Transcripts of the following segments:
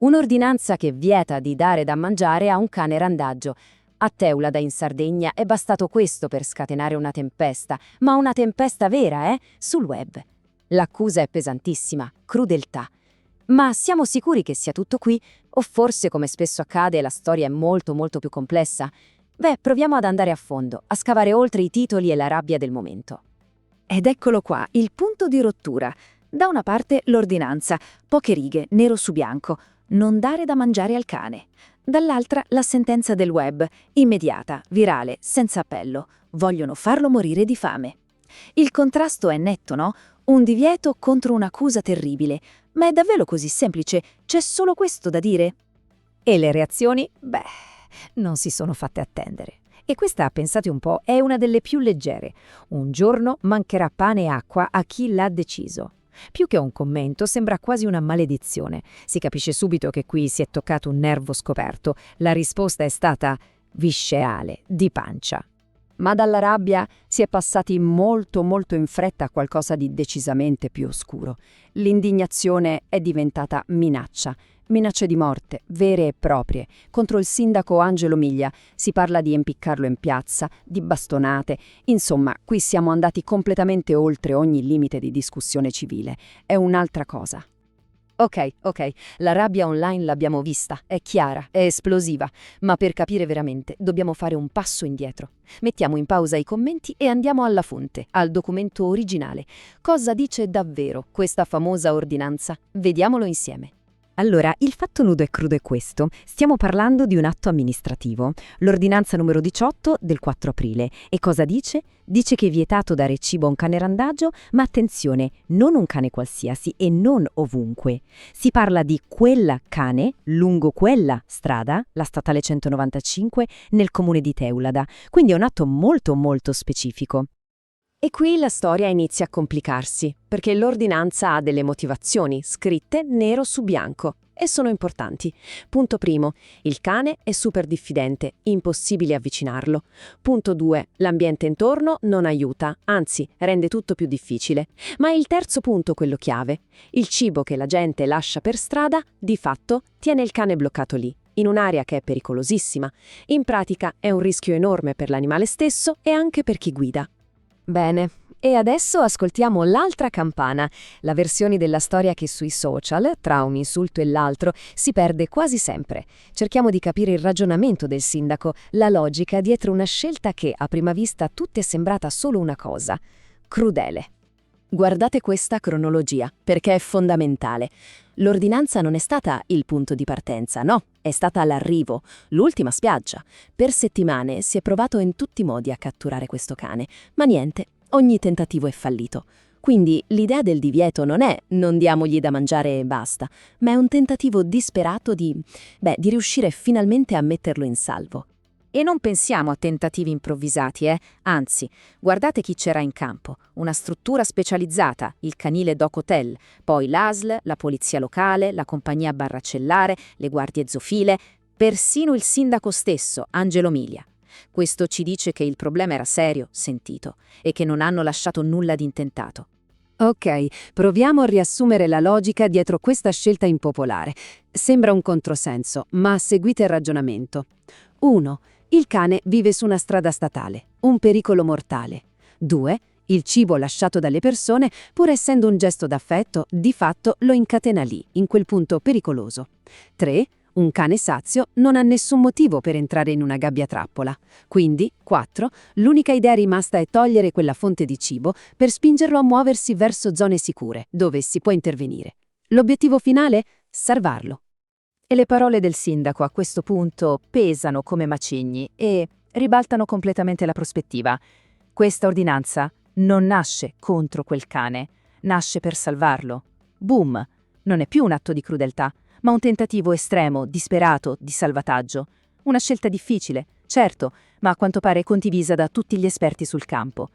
Un'ordinanza che vieta di dare da mangiare a un cane randagio. A Teulada in Sardegna è bastato questo per scatenare una tempesta, ma una tempesta vera, sul web. L'accusa è pesantissima, crudeltà. Ma siamo sicuri che sia tutto qui? O forse, come spesso accade, la storia è molto molto più complessa? Beh, proviamo ad andare a fondo, a scavare oltre i titoli e la rabbia del momento. Ed eccolo qua, il punto di rottura. Da una parte l'ordinanza, poche righe, nero su bianco, non dare da mangiare al cane. Dall'altra la sentenza del web, immediata, virale, senza appello. Vogliono farlo morire di fame. Il contrasto è netto, no? Un divieto contro un'accusa terribile. Ma è davvero così semplice? C'è solo questo da dire? E le reazioni? Beh, non si sono fatte attendere. E questa, pensate un po', è una delle più leggere. Un giorno mancherà pane e acqua a chi l'ha deciso. Più che un commento, sembra quasi una maledizione. Si capisce subito che qui si è toccato un nervo scoperto. La risposta è stata viscerale, di pancia. Ma dalla rabbia si è passati molto molto in fretta a qualcosa di decisamente più oscuro. L'indignazione è diventata minaccia. Minacce di morte, vere e proprie. Contro il sindaco Angelo Miglia si parla di impiccarlo in piazza, di bastonate. Insomma, qui siamo andati completamente oltre ogni limite di discussione civile. È un'altra cosa. Ok, la rabbia online l'abbiamo vista, è chiara, è esplosiva, ma per capire veramente dobbiamo fare un passo indietro. Mettiamo in pausa i commenti e andiamo alla fonte, al documento originale. Cosa dice davvero questa famosa ordinanza? Vediamolo insieme. Allora, il fatto nudo e crudo è questo. Stiamo parlando di un atto amministrativo, l'ordinanza numero 18 del 4 aprile. E cosa dice? Dice che è vietato dare cibo a un cane randagio, ma attenzione, non un cane qualsiasi e non ovunque. Si parla di quella cane lungo quella strada, la statale 195, nel comune di Teulada. Quindi è un atto molto molto specifico. E qui la storia inizia a complicarsi, perché l'ordinanza ha delle motivazioni scritte nero su bianco e sono importanti. Punto primo, il cane è super diffidente, impossibile avvicinarlo. Punto 2, l'ambiente intorno non aiuta, anzi rende tutto più difficile. Ma il terzo punto, quello chiave, il cibo che la gente lascia per strada, di fatto, tiene il cane bloccato lì, in un'area che è pericolosissima. In pratica è un rischio enorme per l'animale stesso e anche per chi guida. Bene, e adesso ascoltiamo l'altra campana, la versione della storia che sui social, tra un insulto e l'altro, si perde quasi sempre. Cerchiamo di capire il ragionamento del sindaco, la logica dietro una scelta che a prima vista a tutti è sembrata solo una cosa: crudele. Guardate questa cronologia, perché è fondamentale. L'ordinanza non è stata il punto di partenza, no, è stata l'arrivo, l'ultima spiaggia. Per settimane si è provato in tutti i modi a catturare questo cane, ma niente, ogni tentativo è fallito. Quindi l'idea del divieto non è non diamogli da mangiare e basta, ma è un tentativo disperato di riuscire finalmente a metterlo in salvo. E non pensiamo a tentativi improvvisati, Anzi, guardate chi c'era in campo. Una struttura specializzata, il canile Doc Hotel, poi l'ASL, la polizia locale, la compagnia barracellare, le guardie zoofile, persino il sindaco stesso, Angelo Miglia. Questo ci dice che il problema era serio, sentito, e che non hanno lasciato nulla di intentato. Ok, proviamo a riassumere la logica dietro questa scelta impopolare. Sembra un controsenso, ma seguite il ragionamento. 1. Il cane vive su una strada statale, un pericolo mortale. 2. Il cibo lasciato dalle persone, pur essendo un gesto d'affetto, di fatto lo incatena lì, in quel punto pericoloso. 3. Un cane sazio non ha nessun motivo per entrare in una gabbia trappola. Quindi, 4. L'unica idea rimasta è togliere quella fonte di cibo per spingerlo a muoversi verso zone sicure, dove si può intervenire. L'obiettivo finale? Salvarlo. E le parole del sindaco a questo punto pesano come macigni e ribaltano completamente la prospettiva. Questa ordinanza non nasce contro quel cane, nasce per salvarlo. Boom! Non è più un atto di crudeltà, ma un tentativo estremo, disperato, di salvataggio. Una scelta difficile, certo, ma a quanto pare condivisa da tutti gli esperti sul campo.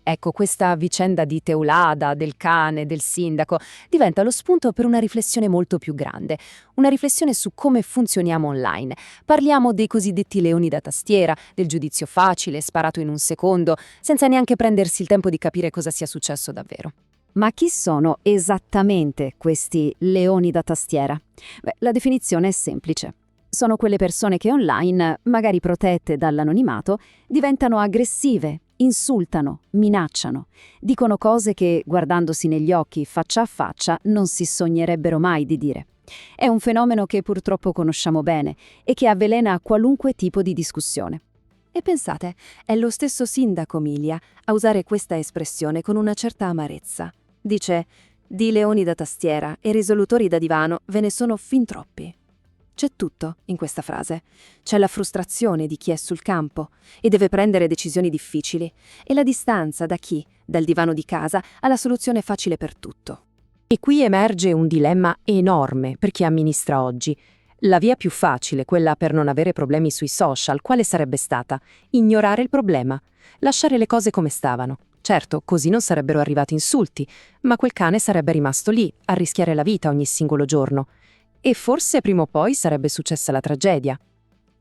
Ecco, questa vicenda di Teulada, del cane, del sindaco, diventa lo spunto per una riflessione molto più grande, una riflessione su come funzioniamo online. Parliamo dei cosiddetti leoni da tastiera, del giudizio facile, sparato in un secondo, senza neanche prendersi il tempo di capire cosa sia successo davvero. Ma chi sono esattamente questi leoni da tastiera? Beh, la definizione è semplice. Sono quelle persone che online, magari protette dall'anonimato, diventano aggressive, insultano, minacciano, dicono cose che, guardandosi negli occhi faccia a faccia, non si sognerebbero mai di dire. È un fenomeno che purtroppo conosciamo bene e che avvelena qualunque tipo di discussione. E pensate, è lo stesso sindaco Milia a usare questa espressione con una certa amarezza. Dice: di leoni da tastiera e risolutori da divano ve ne sono fin troppi. C'è tutto in questa frase. C'è la frustrazione di chi è sul campo e deve prendere decisioni difficili, e la distanza da chi, dal divano di casa, ha la soluzione facile per tutto. E qui emerge un dilemma enorme per chi amministra oggi. La via più facile, quella per non avere problemi sui social, quale sarebbe stata? Ignorare il problema, lasciare le cose come stavano. Certo, così non sarebbero arrivati insulti, ma quel cane sarebbe rimasto lì, a rischiare la vita ogni singolo giorno. E forse prima o poi sarebbe successa la tragedia.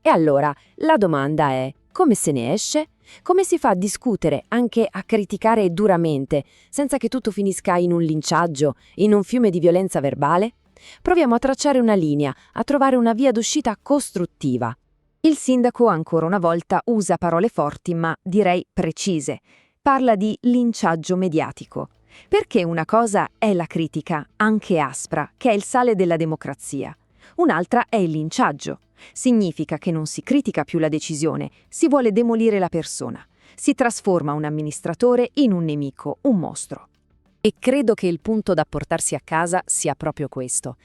E allora, la domanda è: come se ne esce? Come si fa a discutere, anche a criticare duramente, senza che tutto finisca in un linciaggio, in un fiume di violenza verbale? Proviamo a tracciare una linea, a trovare una via d'uscita costruttiva. Il sindaco ancora una volta usa parole forti ma direi precise. Parla di linciaggio mediatico. Perché una cosa è la critica, anche aspra, che è il sale della democrazia. Un'altra è il linciaggio. Significa che non si critica più la decisione, si vuole demolire la persona. Si trasforma un amministratore in un nemico, un mostro. E credo che il punto da portarsi a casa sia proprio questo.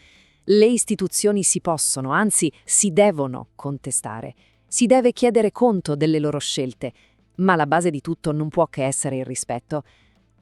Le istituzioni si possono, anzi si devono contestare. Si deve chiedere conto delle loro scelte, ma la base di tutto non può che essere il rispetto.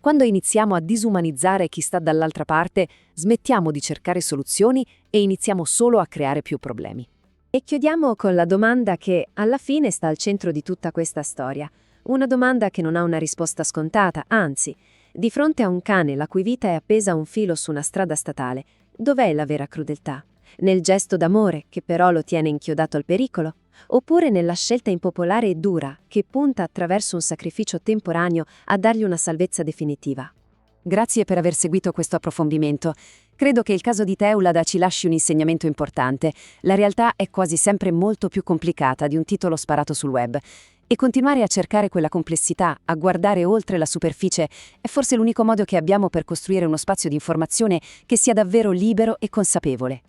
Quando iniziamo a disumanizzare chi sta dall'altra parte, smettiamo di cercare soluzioni e iniziamo solo a creare più problemi. E chiudiamo con la domanda che alla fine sta al centro di tutta questa storia. Una domanda che non ha una risposta scontata, anzi, di fronte a un cane la cui vita è appesa a un filo su una strada statale, dov'è la vera crudeltà? Nel gesto d'amore che però lo tiene inchiodato al pericolo? Oppure nella scelta impopolare e dura che punta attraverso un sacrificio temporaneo a dargli una salvezza definitiva? Grazie per aver seguito questo approfondimento. Credo che il caso di Teulada ci lasci un insegnamento importante. La realtà è quasi sempre molto più complicata di un titolo sparato sul web. E continuare a cercare quella complessità, a guardare oltre la superficie, è forse l'unico modo che abbiamo per costruire uno spazio di informazione che sia davvero libero e consapevole.